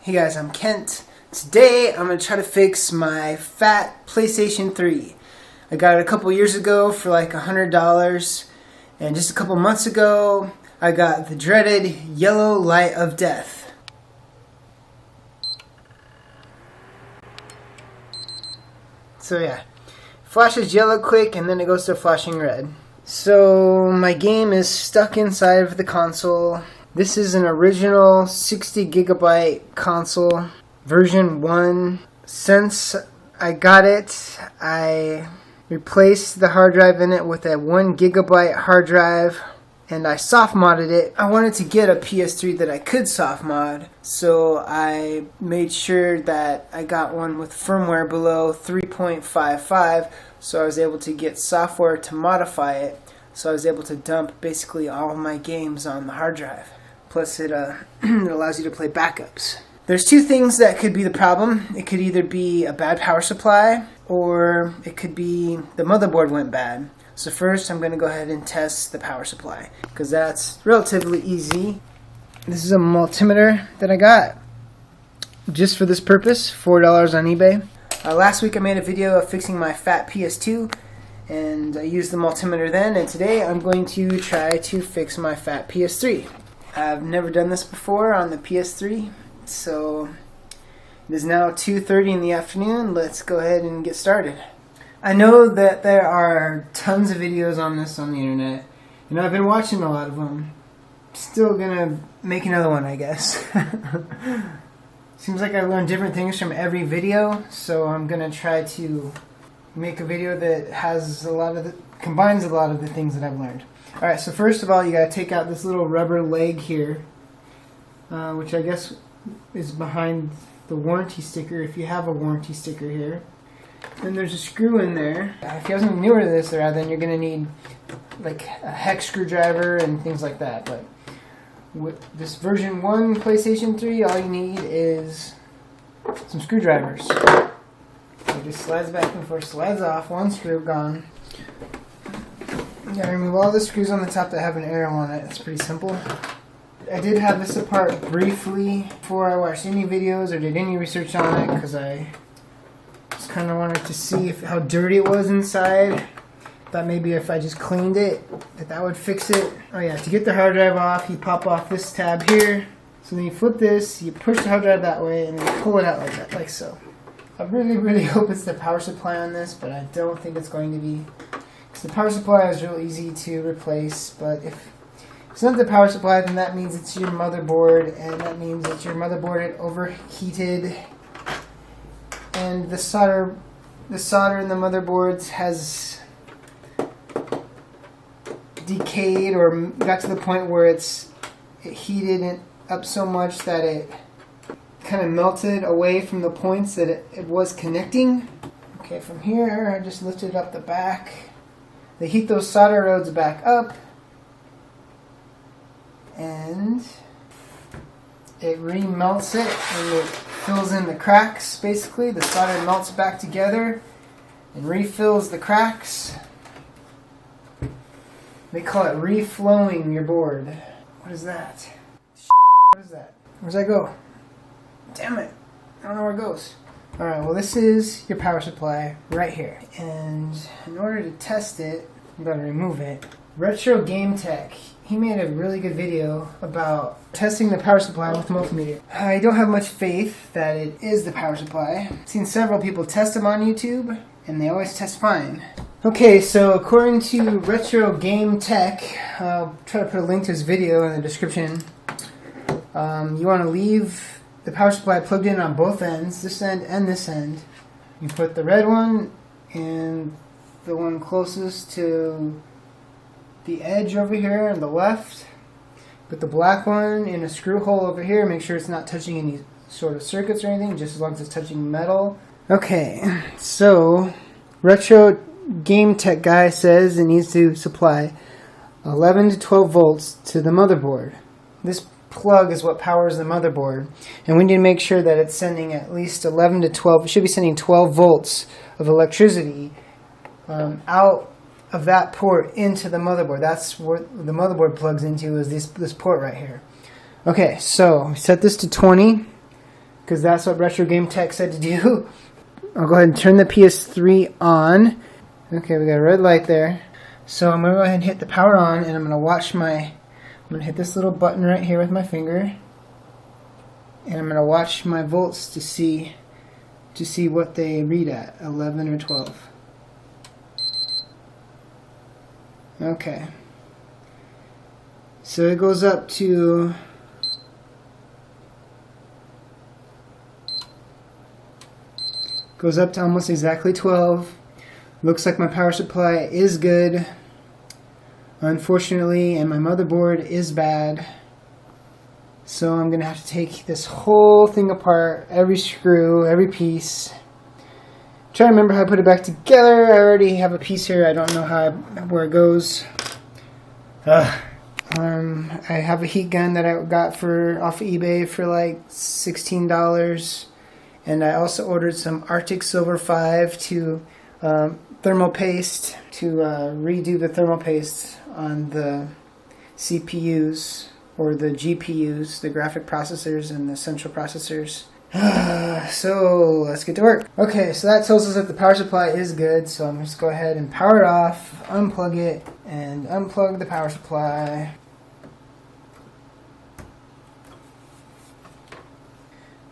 Hey guys, I'm Kent. Today I'm going to try to fix my fat PlayStation 3. I got it a couple years ago for like $100, and just a couple months ago I got the dreaded yellow light of death. So yeah, flashes yellow quick and then it goes to flashing red. So my game is stuck inside of the console. This is an original 60 gigabyte console, version 1. Since I got it, I replaced the hard drive in it with a 1 gigabyte hard drive, and I soft modded it. I wanted to get a PS3 that I could soft mod, so I made sure that I got one with firmware below 3.55, so I was able to get software to modify it, so I was able to dump basically all of my games on the hard drive. Plus it allows you to play backups. There's two things that could be the problem. It could either be a bad power supply, or it could be the motherboard went bad. So first I'm going to go ahead and test the power supply, because that's relatively easy. This is a multimeter that I got just for this purpose, $4 on eBay. Last week I made a video of fixing my fat PS2, and I used the multimeter then, and today I'm going to try to fix my fat PS3. I've never done this before on the PS3, so it is now 2:30 in the afternoon. Let's go ahead and get started. I know that there are tons of videos on this on the internet, and I've been watching a lot of them. Still gonna make another one, I guess. Seems like I learn different things from every video, so I'm gonna try to make a video that has combines a lot of the things that I've learned. Alright, so first of all, you gotta take out this little rubber leg here, which I guess is behind the warranty sticker, if you have a warranty sticker here. Then there's a screw in there. If you're newer to this, then you're gonna need like a hex screwdriver and things like that. But with this version 1 PlayStation 3, all you need is some screwdrivers. It just slides back and forth, slides off, one screw gone. You gotta remove all the screws on the top that have an arrow on it. It's pretty simple. I did have this apart briefly before I watched any videos or did any research on it, because I just kind of wanted to see how dirty it was inside. Thought maybe if I just cleaned it, that would fix it. Oh yeah, to get the hard drive off, you pop off this tab here. So then you flip this, you push the hard drive that way, and then you pull it out like that, like so. I really hope it's the power supply on this, but I don't think it's going to be. The power supply is real easy to replace, but if it's not the power supply, then that means it's your motherboard, and that means that your motherboard had overheated, and the solder in the motherboards has decayed or got to the point where it heated it up so much that it kind of melted away from the points that it was connecting. Okay, from here I just lifted up the back. They heat those solder rods back up, and it remelts it, and it fills in the cracks. Basically, the solder melts back together and refills the cracks. They call it reflowing your board. What is that? What is that? Where's that go? Damn it! I don't know where it goes. Alright, well this is your power supply right here. And in order to test it, I'm going to remove it. Retro Game Tech, he made a really good video about testing the power supply with multimeter. I don't have much faith that it is the power supply. I've seen several people test them on YouTube, and they always test fine. Okay, so according to Retro Game Tech, I'll try to put a link to his video in the description. You want to leave the power supply plugged in on both ends, this end and this end. You put the red one and the one closest to the edge over here on the left. Put the black one in a screw hole over here. Make sure it's not touching any sort of circuits or anything, just as long as it's touching metal. Okay, so Retro Game Tech guy says it needs to supply 11 to 12 volts to the motherboard. This plug is what powers the motherboard, and we need to make sure that it's sending at least 11 to 12. It should be sending 12 volts of electricity out of that port into the motherboard. That's what the motherboard plugs into, is this port right here. Okay, so set this to 20. because that's what Retro Game Tech said to do. I'll go ahead and turn the PS3 on. Okay, we got a red light there. So I'm going to go ahead and hit the power on, and I'm going to watch I'm going to hit this little button right here with my finger. And I'm going to watch my volts to see what they read at, 11 or 12. Okay. So it goes up to almost exactly 12. Looks like my power supply is good, unfortunately, and my motherboard is bad. So I'm going to have to take this whole thing apart, every screw, every piece. Try to remember how to put it back together. I already have a piece here. I don't know where it goes. I have a heat gun that I got off of eBay for like $16. And I also ordered some Arctic Silver 5 to thermal paste, to redo the thermal paste on the CPUs, or the GPUs, the graphic processors and the central processors. So let's get to work. Okay, so that tells us that the power supply is good, so I'm just go ahead and power it off, unplug it, and unplug the power supply.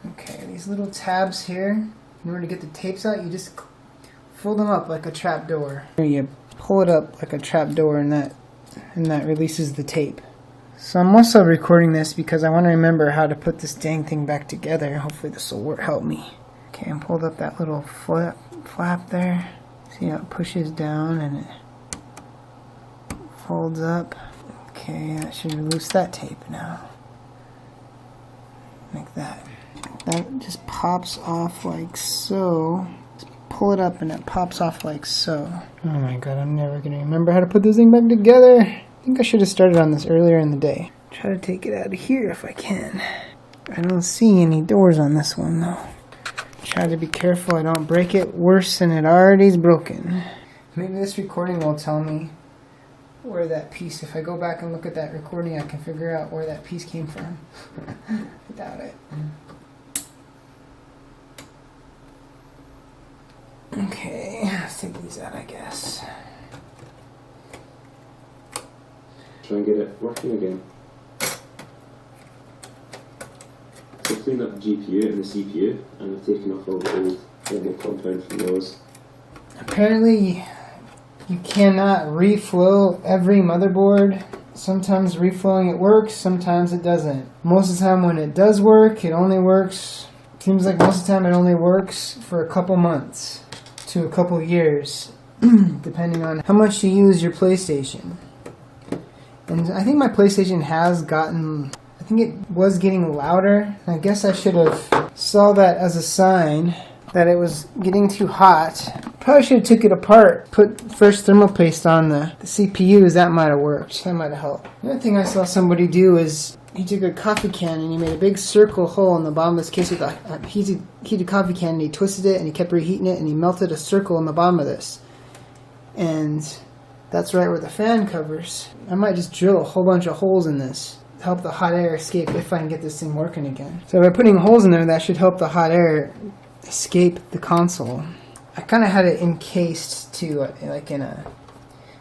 Okay, these little tabs here, in order to get the tapes out, you just fold them up like a trap door. You pull it up like a trap door, and that releases the tape. So I'm also recording this because I want to remember how to put this dang thing back together. Hopefully this will help me. Okay, I pulled up that little flap there. See how it pushes down and it folds up. Okay, that should release that tape now. Like that. That just pops off like so. Just pull it up and it pops off like so. Oh my god, I'm never going to remember how to put this thing back together. I think I should have started on this earlier in the day. Try to take it out of here if I can. I don't see any doors on this one though. Try to be careful I don't break it worse than it already is broken. Maybe this recording will tell me where that piece, if I go back and look at that recording, I can figure out where that piece came from. I doubt it. Okay, let's take these out, I guess. Try and get it working again. So I've cleaned up the GPU and the CPU, and I've taken off all the old thermal compound from those. Apparently, you cannot reflow every motherboard. Sometimes reflowing it works, sometimes it doesn't. Most of the time when it does work, it only works, seems like most of the time it only works for a couple months to a couple years, depending on how much you use your PlayStation. And I think my PlayStation has gotten, I think it was getting louder. I guess I should have saw that as a sign that it was getting too hot. Probably should have took it apart, put first thermal paste on the CPUs. That might have worked. That might have helped. Another thing I saw somebody do is he took a coffee can and he made a big circle hole in the bottom of this case with a heated coffee can, and he twisted it and he kept reheating it and he melted a circle in the bottom of this. And that's right where the fan covers. I might just drill a whole bunch of holes in this to help the hot air escape if I can get this thing working again. So by putting holes in there, that should help the hot air escape the console. I kind of had it encased too, like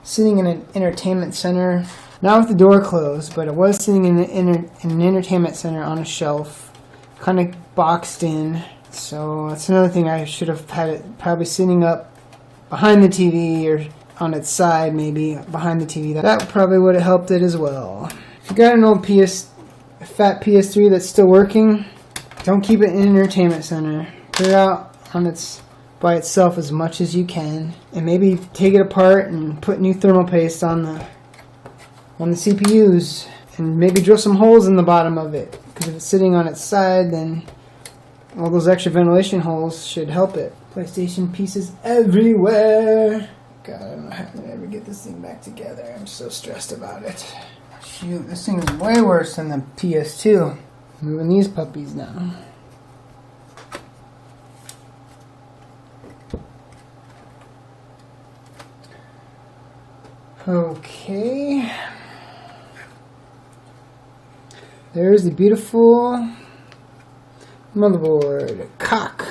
sitting in an entertainment center, not with the door closed, but it was sitting in an entertainment center on a shelf, kind of boxed in. So that's another thing, I should have had it probably sitting up behind the TV or on its side, maybe behind the TV. That probably would have helped it as well. If you got an old fat PS3 that's still working, don't keep it in an entertainment center. Put it out on by itself as much as you can, and maybe take it apart and put new thermal paste on the CPUs, and maybe drill some holes in the bottom of it, because if it's sitting on its side, then all those extra ventilation holes should help it. PlayStation pieces everywhere. God, I don't know how to ever get this thing back together. I'm so stressed about it. Shoot, this thing is way worse than the PS2. Moving these puppies now. Okay. There's the beautiful Motherboard, cock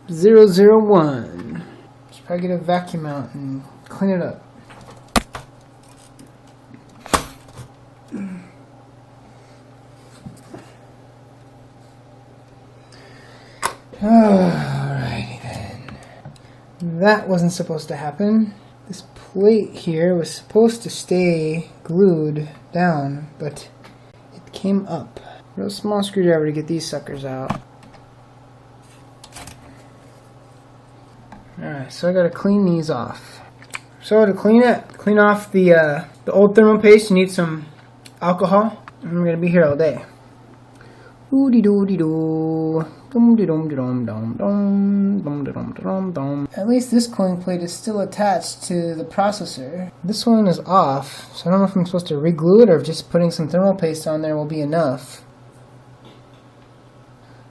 001. Should probably get a vacuum out and clean it up. Alrighty then. That wasn't supposed to happen. This plate here was supposed to stay glued down, but it came up. Real small screwdriver to get these suckers out. Alright, so I gotta clean these off. So to clean off the old thermal paste, you need some alcohol. I'm gonna be here all day. Oodie-doo-dee-doo. At least this cooling plate is still attached to the processor. This one is off, so I don't know if I'm supposed to re-glue it or if just putting some thermal paste on there will be enough.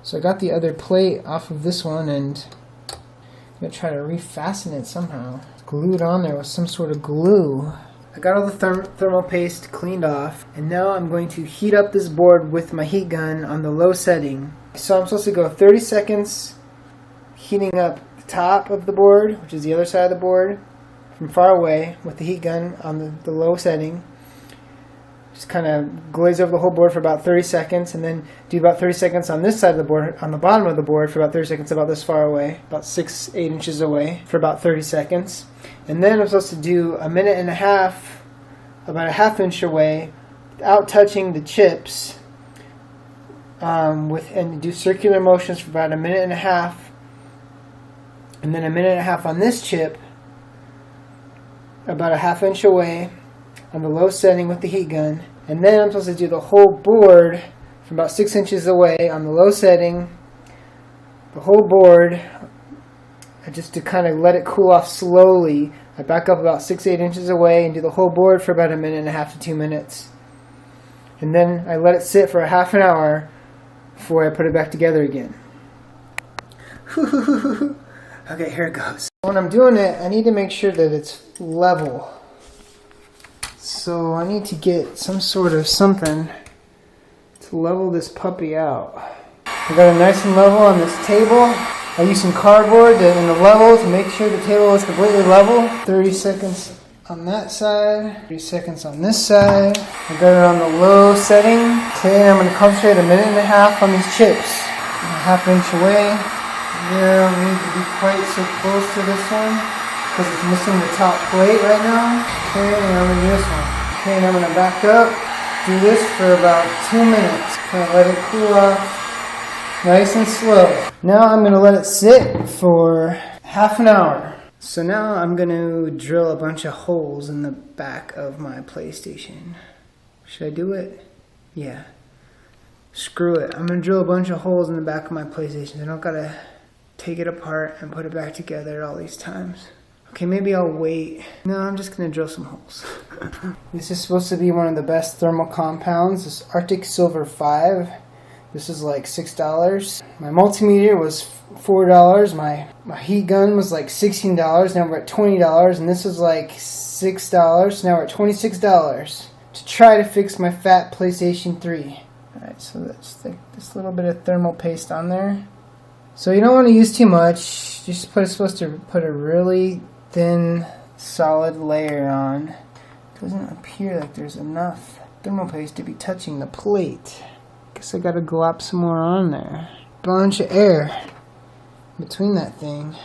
So I got the other plate off of this one and I'm going to try to refasten it somehow. It's glued on there with some sort of glue. I got all the thermal paste cleaned off, and now I'm going to heat up this board with my heat gun on the low setting. So I'm supposed to go 30 seconds heating up the top of the board, which is the other side of the board, from far away with the heat gun on the low setting. Just kind of glaze over the whole board for about 30 seconds, and then do about 30 seconds on this side of the board, on the bottom of the board for about 30 seconds, about this far away, about 6-8 inches away for about 30 seconds. And then I'm supposed to do a minute and a half, about a ½ inch away, without touching the chips, and do circular motions for about a minute and a half, and then a minute and a half on this chip, about a ½ inch away, on the low setting with the heat gun. And then I'm supposed to do the whole board from about 6 inches away on the low setting, the whole board, just to kind of let it cool off slowly. I back up about 6-8 inches away and do the whole board for about a minute and a half to 2 minutes. And then I let it sit for a ½ an hour before I put it back together again. Okay, here it goes. When I'm doing it, I need to make sure that it's level. So I need to get some sort of something to level this puppy out. I got it nice and level on this table. I use some cardboard in the level to make sure the table is completely level. 30 seconds on that side, 30 seconds on this side. I got it on the low setting. Okay, I'm going to concentrate a minute and a half on these chips. I'm a ½ inch away. Yeah, I don't need to be quite so close to this one because it's missing the top plate right now. Okay, and I'm going to do this one. Okay, and I'm going to back up, do this for about 2 minutes. Kind of let it cool off nice and slow. Now I'm going to let it sit for ½ an hour. So now I'm going to drill a bunch of holes in the back of my PlayStation. Should I do it? Yeah. Screw it. I'm going to drill a bunch of holes in the back of my PlayStation. I don't got to take it apart and put it back together all these times. Okay, maybe I'll wait. No, I'm just going to drill some holes. This is supposed to be one of the best thermal compounds. This Arctic Silver 5. This is like $6. My multimeter was $4. My heat gun was like $16. Now we're at $20. And this was like $6. So now we're at $26 to try to fix my fat PlayStation 3. Alright, so let's stick this little bit of thermal paste on there. So you don't want to use too much. You're supposed to put a really thin, solid layer on. It doesn't appear like there's enough thermal paste to be touching the plate. Guess I gotta glop some more on there. Bunch of air between that thing.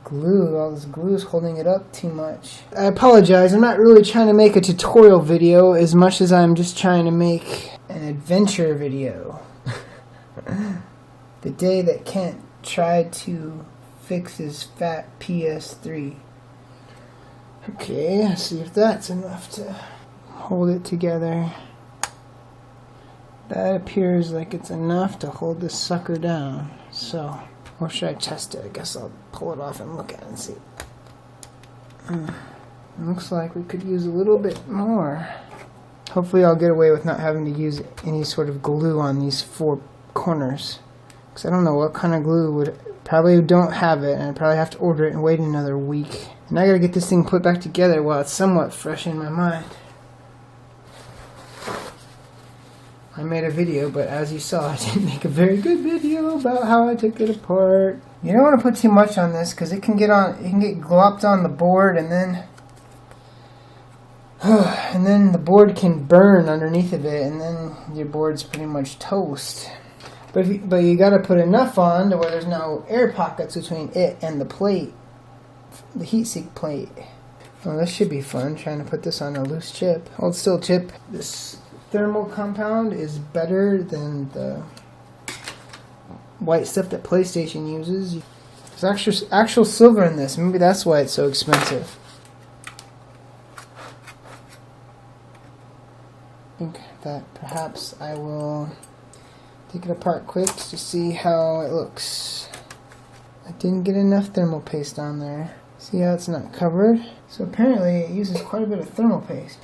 Glue, all this glue is holding it up too much. I apologize, I'm not really trying to make a tutorial video as much as I'm just trying to make an adventure video. The day that Kent tried to fix his fat PS3. Okay, let's see if that's enough to hold it together. That appears like it's enough to hold this sucker down. So, or should I test it? I guess I'll pull it off and look at it and see. Looks like we could use a little bit more. Hopefully I'll get away with not having to use any sort of glue on these 4 corners. Because I don't know what kind of glue would... Probably don't have it, and I probably have to order it and wait another week. And I gotta get this thing put back together while it's somewhat fresh in my mind. I made a video, but as you saw, I didn't make a very good video about how I took it apart. You don't want to put too much on this because it can get glopped on the board, and then the board can burn underneath of it, and then your board's pretty much toast. But you got to put enough on to where there's no air pockets between it and the plate, the heatsink plate. Well, this should be fun, trying to put this on a loose chip. Hold still, chip. This thermal compound is better than the white stuff that PlayStation uses. There's actual silver in this. Maybe that's why it's so expensive. I think that perhaps I will take it apart quick to see how it looks. I didn't get enough thermal paste on there. See how it's not covered? So apparently it uses quite a bit of thermal paste.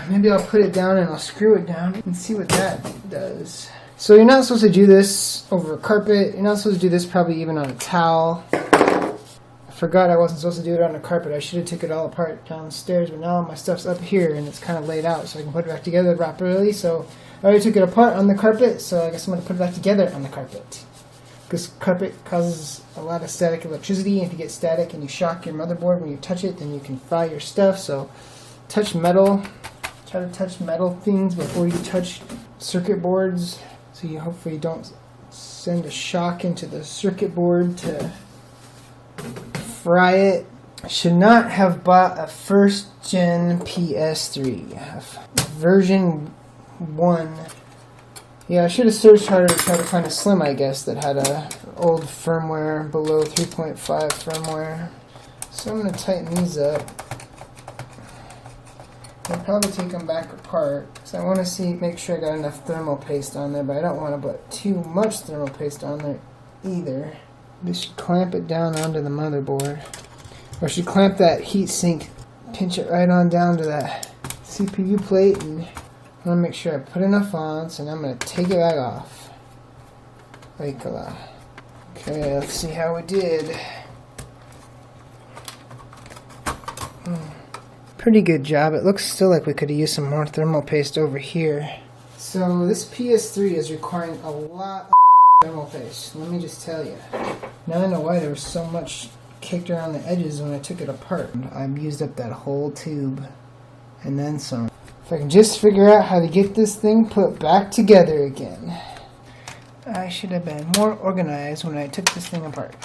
Maybe I'll put it down and I'll screw it down and see what that does. So you're not supposed to do this over a carpet. You're not supposed to do this probably even on a towel. I forgot I wasn't supposed to do it on a carpet. I should have took it all apart downstairs, but now my stuff's up here and it's kind of laid out so I can put it back together properly. So I already took it apart on the carpet, so I guess I'm going to put it back together on the carpet. Because carpet causes a lot of static electricity, and if you get static and you shock your motherboard when you touch it, then you can fry your stuff. So touch metal. Try to touch metal things before you touch circuit boards, so you hopefully don't send a shock into the circuit board to fry it. I should not have bought a first gen PS3. Version 1. Yeah, I should have searched harder to try to find a Slim, I guess, that had a old firmware below 3.5 firmware. So I'm going to tighten these up. I'll probably take them back apart because I want to make sure I got enough thermal paste on there, but I don't want to put too much thermal paste on there either. This should clamp it down onto the motherboard, or should clamp that heatsink, pinch it right on down to that CPU plate, and I want to make sure I put enough on, so now I'm going to take it back off. Okay, let's see how we did. Pretty good job. It looks still like we could have used some more thermal paste over here. So this PS3 is requiring a lot of thermal paste. Let me just tell you. Now I know why there was so much kicked around the edges when I took it apart. I used up that whole tube and then some. If I can just figure out how to get this thing put back together again. I should have been more organized when I took this thing apart.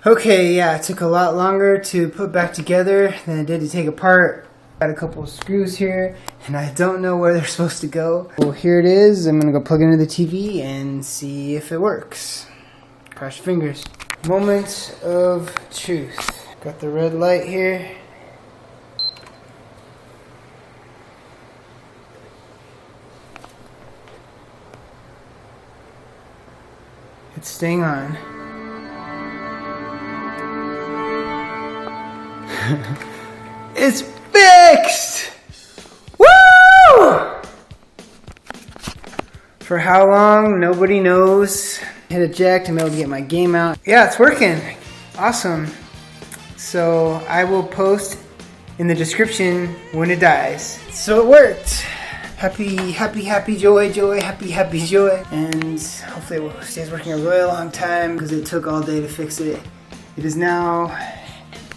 Okay, yeah, it took a lot longer to put back together than it did to take apart. Got a couple of screws here, and I don't know where they're supposed to go. Well, here it is. I'm gonna go plug it into the TV and see if it works. Cross your fingers. Moment of truth. Got the red light here. It's staying on. It's fixed! Woo! For how long, nobody knows. Hit eject and be able to get my game out. Yeah, it's working. Awesome. So I will post in the description when it dies. So it worked. Happy, joy, happy, joy. And hopefully it stays working a really long time because it took all day to fix it. It is now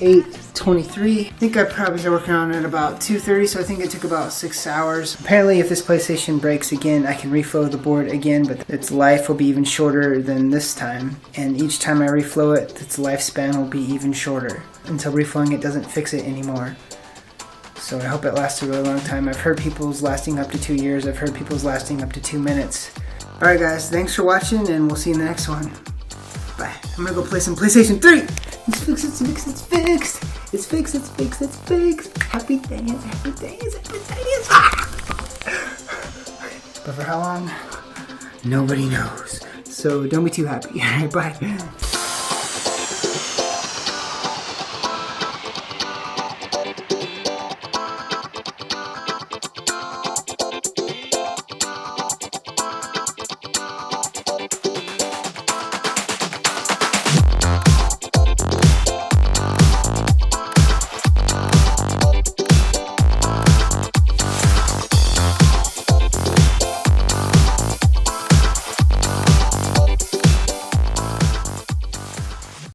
8:23. I think I probably started working on it about 2:30, so I think it took about 6 hours. Apparently if this PlayStation breaks again, I can reflow the board again, but its life will be even shorter than this time. And each time I reflow it, its lifespan will be even shorter until reflowing it doesn't fix it anymore. So I hope it lasts a really long time. I've heard people's lasting up to 2 years. I've heard people's lasting up to 2 minutes. Alright guys, thanks for watching, and we'll see you in the next one. Bye. I'm gonna go play some PlayStation 3! It's fixed, it's fixed, it's fixed! It's fixed, it's fixed, it's fixed! Happy days, happy days, happy days! Ah! But for how long? Nobody knows. So don't be too happy. Alright, bye.